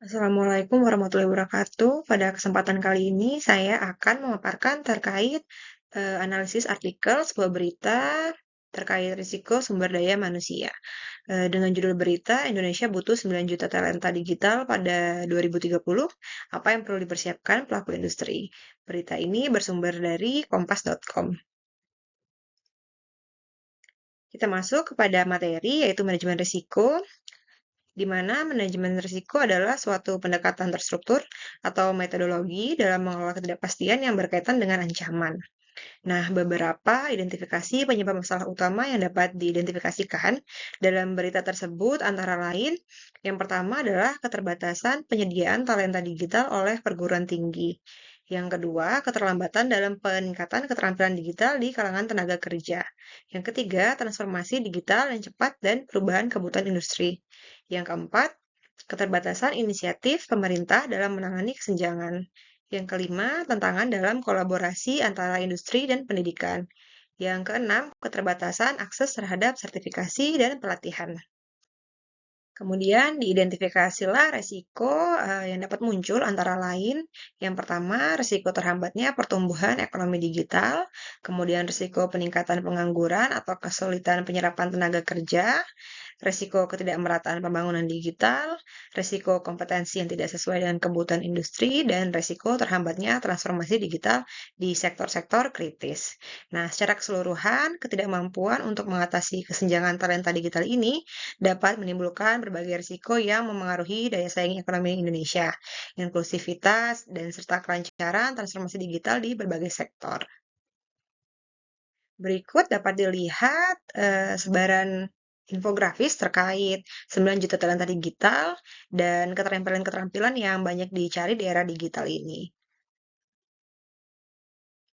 Assalamualaikum warahmatullahi wabarakatuh. Pada kesempatan kali ini saya akan memaparkan terkait analisis artikel sebuah berita terkait risiko sumber daya manusia. Dengan judul berita, Indonesia butuh 9 juta talenta digital pada 2030, apa yang perlu dipersiapkan pelaku industri. Berita ini bersumber dari kompas.com. Kita masuk kepada materi, yaitu manajemen risiko, di mana manajemen risiko adalah suatu pendekatan terstruktur atau metodologi dalam mengelola ketidakpastian yang berkaitan dengan ancaman. Nah, beberapa identifikasi penyebab masalah utama yang dapat diidentifikasikan dalam berita tersebut antara lain, yang pertama adalah keterbatasan penyediaan talenta digital oleh perguruan tinggi. Yang kedua, keterlambatan dalam peningkatan keterampilan digital di kalangan tenaga kerja. Yang ketiga, transformasi digital yang cepat dan perubahan kebutuhan industri. Yang keempat, keterbatasan inisiatif pemerintah dalam menangani kesenjangan. Yang kelima, tantangan dalam kolaborasi antara industri dan pendidikan. Yang keenam, keterbatasan akses terhadap sertifikasi dan pelatihan. Kemudian diidentifikasilah resiko yang dapat muncul antara lain. Yang pertama, resiko terhambatnya pertumbuhan ekonomi digital, kemudian resiko peningkatan pengangguran atau kesulitan penyerapan tenaga kerja, resiko ketidakmerataan pembangunan digital, resiko kompetensi yang tidak sesuai dengan kebutuhan industri, dan resiko terhambatnya transformasi digital di sektor-sektor kritis. Nah, secara keseluruhan, ketidakmampuan untuk mengatasi kesenjangan talenta digital ini dapat menimbulkan berbagai risiko yang memengaruhi daya saing ekonomi Indonesia, inklusivitas, dan serta kelancaran transformasi digital di berbagai sektor. Berikut dapat dilihat sebaran infografis terkait 9 juta talenta digital dan keterampilan-keterampilan yang banyak dicari di era digital ini.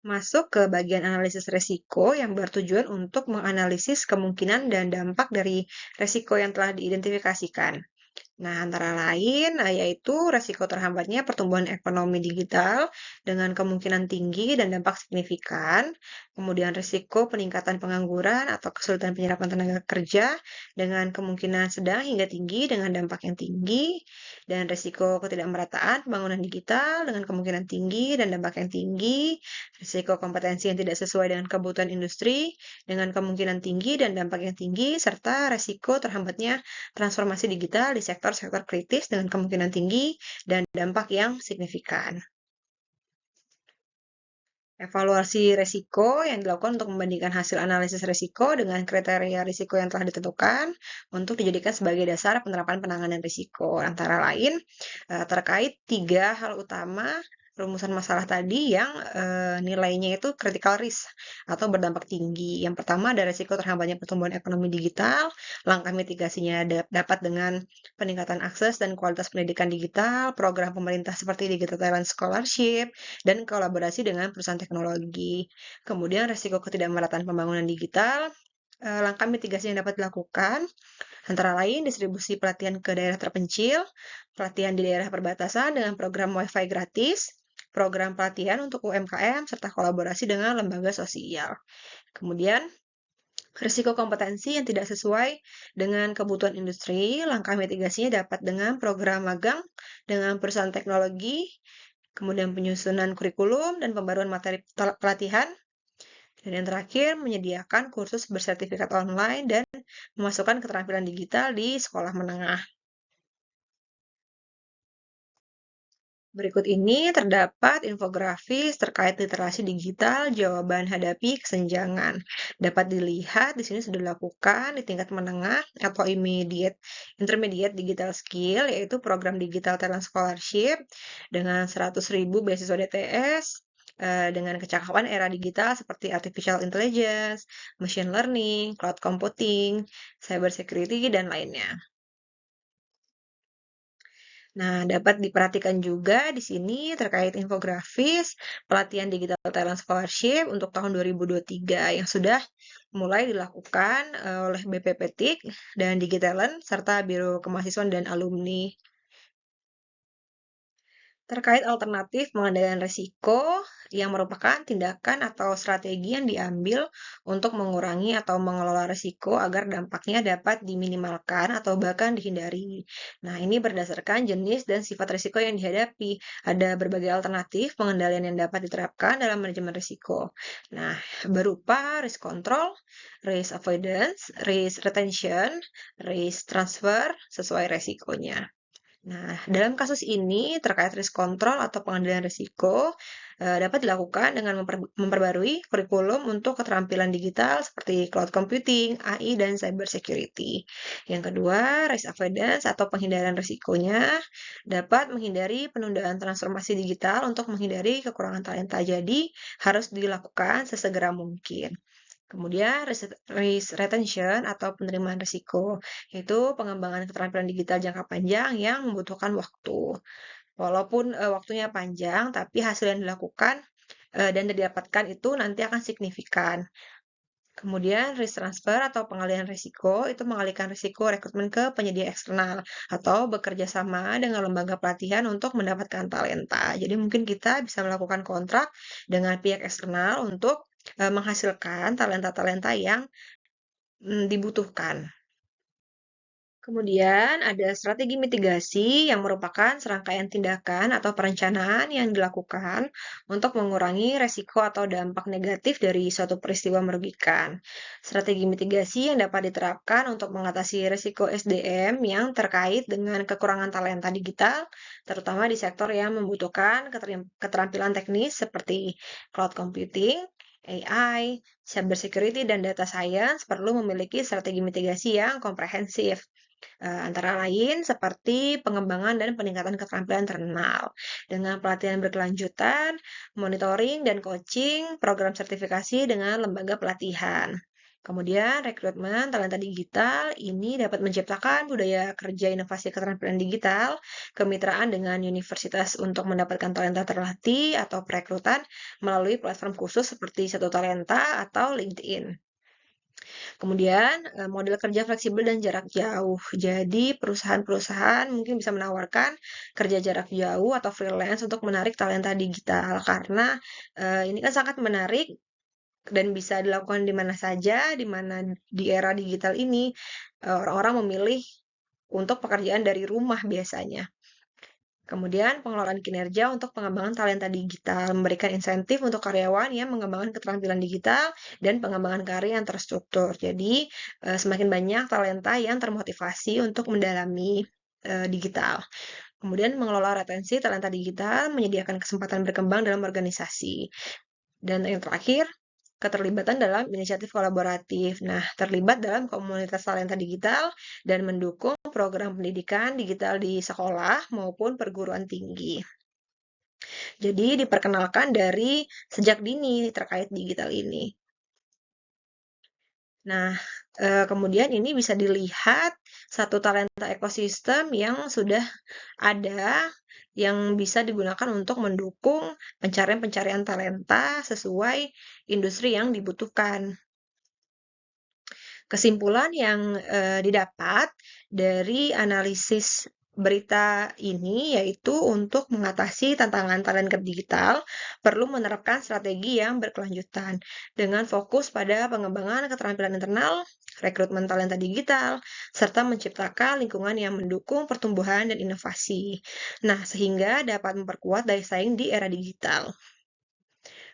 Masuk ke bagian analisis resiko yang bertujuan untuk menganalisis kemungkinan dan dampak dari resiko yang telah diidentifikasikan. Nah, antara lain yaitu resiko terhambatnya pertumbuhan ekonomi digital dengan kemungkinan tinggi dan dampak signifikan, kemudian resiko peningkatan pengangguran atau kesulitan penyerapan tenaga kerja dengan kemungkinan sedang hingga tinggi dengan dampak yang tinggi, dan resiko ketidakmerataan pembangunan digital dengan kemungkinan tinggi dan dampak yang tinggi, risiko kompetensi yang tidak sesuai dengan kebutuhan industri dengan kemungkinan tinggi dan dampak yang tinggi, serta resiko terhambatnya transformasi digital di sektor-sektor kritis dengan kemungkinan tinggi dan dampak yang signifikan. Evaluasi resiko yang dilakukan untuk membandingkan hasil analisis resiko dengan kriteria risiko yang telah ditentukan untuk dijadikan sebagai dasar penerapan penanganan risiko. Antara lain, terkait 3 hal utama rumusan masalah tadi yang nilainya itu critical risk atau berdampak tinggi. Yang pertama ada risiko terhambatnya pertumbuhan ekonomi digital, langkah mitigasinya dapat dengan peningkatan akses dan kualitas pendidikan digital, program pemerintah seperti Digital Talent Scholarship, dan kolaborasi dengan perusahaan teknologi. Kemudian risiko ketidakmerataan pembangunan digital, langkah mitigasi yang dapat dilakukan, antara lain distribusi pelatihan ke daerah terpencil, pelatihan di daerah perbatasan dengan program WiFi gratis, program pelatihan untuk UMKM, serta kolaborasi dengan lembaga sosial. Kemudian, risiko kompetensi yang tidak sesuai dengan kebutuhan industri, langkah mitigasinya dapat dengan program magang dengan perusahaan teknologi, kemudian penyusunan kurikulum dan pembaruan materi pelatihan, dan yang terakhir menyediakan kursus bersertifikat online dan memasukkan keterampilan digital di sekolah menengah. Berikut ini terdapat infografis terkait literasi digital, jawaban hadapi kesenjangan. Dapat dilihat di sini sudah dilakukan di tingkat menengah atau intermediate digital skill, yaitu program Digital Talent Scholarship dengan 100.000 beasiswa DTS, dengan kecakapan era digital seperti artificial intelligence, machine learning, cloud computing, cyber security, dan lainnya. Nah, dapat diperhatikan juga di sini terkait infografis pelatihan Digital Talent Scholarship untuk tahun 2023 yang sudah mulai dilakukan oleh BPPTIK dan Digitalent serta Biro Kemahasiswaan dan Alumni. Terkait alternatif pengendalian risiko yang merupakan tindakan atau strategi yang diambil untuk mengurangi atau mengelola risiko agar dampaknya dapat diminimalkan atau bahkan dihindari. Nah, ini berdasarkan jenis dan sifat risiko yang dihadapi. Ada berbagai alternatif pengendalian yang dapat diterapkan dalam manajemen risiko. Nah, berupa risk control, risk avoidance, risk retention, risk transfer sesuai risikonya. Nah, dalam kasus ini terkait risk control atau pengendalian risiko dapat dilakukan dengan memperbarui kurikulum untuk keterampilan digital seperti cloud computing, AI, dan cyber security. Yang kedua, risk avoidance atau penghindarian risikonya dapat menghindari penundaan transformasi digital untuk menghindari kekurangan talenta. Jadi, harus dilakukan sesegera mungkin. Kemudian risk retention atau penerimaan risiko, yaitu pengembangan keterampilan digital jangka panjang yang membutuhkan waktu. Walaupun waktunya panjang, tapi hasil yang dilakukan dan didapatkan itu nanti akan signifikan. Kemudian risk transfer atau pengalihan risiko itu mengalihkan risiko rekrutmen ke penyedia eksternal atau bekerja sama dengan lembaga pelatihan untuk mendapatkan talenta. Jadi mungkin kita bisa melakukan kontrak dengan pihak eksternal untuk menghasilkan talenta-talenta yang dibutuhkan. Kemudian ada strategi mitigasi yang merupakan serangkaian tindakan atau perencanaan yang dilakukan untuk mengurangi resiko atau dampak negatif dari suatu peristiwa merugikan. Strategi mitigasi yang dapat diterapkan untuk mengatasi resiko SDM yang terkait dengan kekurangan talenta digital, terutama di sektor yang membutuhkan keterampilan teknis seperti cloud computing, AI, cybersecurity, dan data science perlu memiliki strategi mitigasi yang komprehensif. Antara lain seperti pengembangan dan peningkatan keterampilan terminal dengan pelatihan berkelanjutan, monitoring dan coaching, program sertifikasi dengan lembaga pelatihan. Kemudian, rekrutmen talenta digital ini dapat menciptakan budaya kerja inovasi keterampilan digital, kemitraan dengan universitas untuk mendapatkan talenta terlatih atau perekrutan melalui platform khusus seperti Satu Talenta atau LinkedIn. Kemudian, model kerja fleksibel dan jarak jauh. Jadi, perusahaan-perusahaan mungkin bisa menawarkan kerja jarak jauh atau freelance untuk menarik talenta digital karena ini kan sangat menarik dan bisa dilakukan di mana saja, di mana di era digital ini orang-orang memilih untuk pekerjaan dari rumah biasanya. Kemudian pengelolaan kinerja untuk pengembangan talenta digital, memberikan insentif untuk karyawan yang mengembangkan keterampilan digital dan pengembangan karir yang terstruktur. Jadi, semakin banyak talenta yang termotivasi untuk mendalami digital. Kemudian mengelola retensi talenta digital, menyediakan kesempatan berkembang dalam organisasi. Dan yang terakhir, keterlibatan dalam inisiatif kolaboratif. Nah, terlibat dalam komunitas talenta digital dan mendukung program pendidikan digital di sekolah maupun perguruan tinggi. Jadi, diperkenalkan dari sejak dini terkait digital ini. Nah, kemudian ini bisa dilihat satu talenta ekosistem yang sudah ada yang bisa digunakan untuk mendukung pencarian-pencarian talenta sesuai industri yang dibutuhkan. Kesimpulan yang didapat dari analisis berita ini yaitu untuk mengatasi tantangan talenta digital perlu menerapkan strategi yang berkelanjutan dengan fokus pada pengembangan keterampilan internal, rekrutmen talenta digital, serta menciptakan lingkungan yang mendukung pertumbuhan dan inovasi. Nah, sehingga dapat memperkuat daya saing di era digital.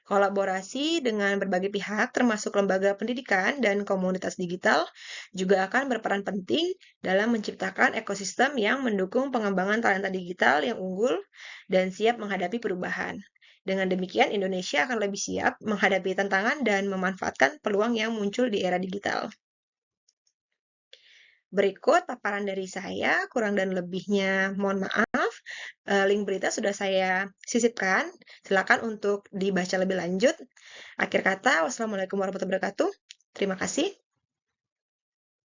Kolaborasi dengan berbagai pihak, termasuk lembaga pendidikan dan komunitas digital, juga akan berperan penting dalam menciptakan ekosistem yang mendukung pengembangan talenta digital yang unggul dan siap menghadapi perubahan. Dengan demikian, Indonesia akan lebih siap menghadapi tantangan dan memanfaatkan peluang yang muncul di era digital. Berikut paparan dari saya, kurang dan lebihnya mohon maaf. Link berita sudah saya sisipkan, silakan untuk dibaca lebih lanjut. Akhir kata, wassalamualaikum warahmatullahi wabarakatuh. Terima kasih.